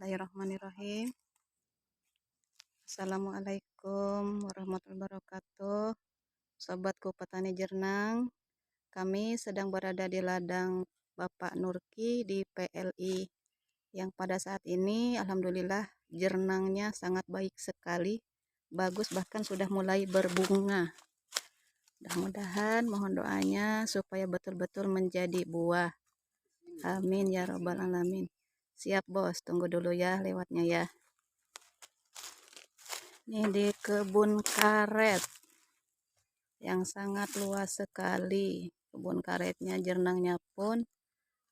Bismillahirrahmanirrahim. Assalamualaikum warahmatullahi wabarakatuh. Sobatku petani jernang, kami sedang berada di ladang Bapak Nurki di PLI yang pada saat ini alhamdulillah jernangnya sangat baik sekali, bagus, bahkan sudah mulai berbunga. Mudah-mudahan mohon doanya supaya betul-betul menjadi buah. Amin ya robbal alamin. Siap bos, tunggu dulu ya lewatnya ya. Ini di kebun karet yang sangat luas sekali. Kebun karetnya, jernangnya pun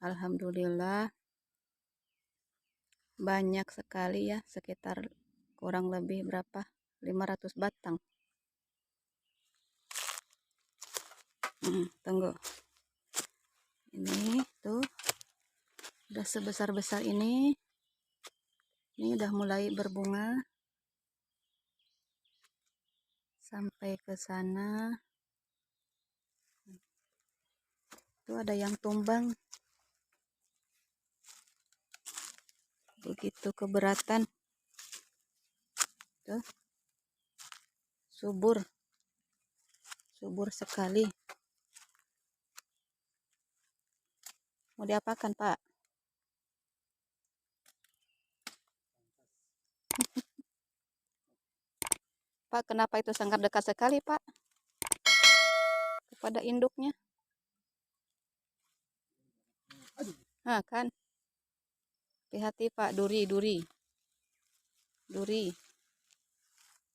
alhamdulillah banyak sekali ya, sekitar kurang lebih berapa? 500 batang. Tunggu. Ini tuh udah sebesar-besar ini. Ini udah mulai berbunga. Sampai ke sana. Itu ada yang tumbang. Begitu keberatan. Tuh. Subur sekali. Mau diapakan, Pak? Pak, kenapa itu sangat dekat sekali, Pak? Kepada induknya. Nah, kan? Hati-hati, Pak. Duri.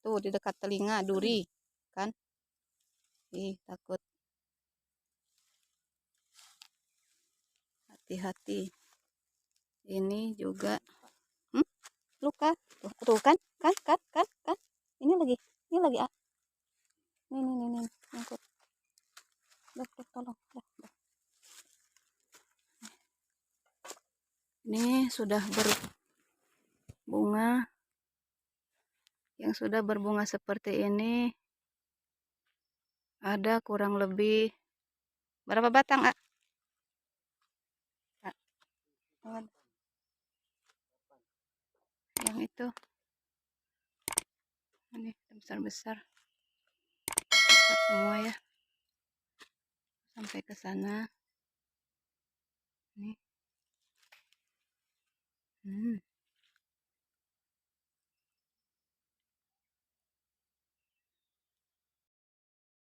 Tuh, di dekat telinga, duri. Kan? Ih, takut. Hati-hati. Ini juga. Luka. Tuh kan? Kan? Ini lagi. Ah. Nih. Ngangkut. Tolong. Ini sudah berbunga. Yang sudah berbunga seperti ini ada kurang lebih berapa batang, ah? Yang itu. Ini besar semua ya. Sampai ke sana. Nih.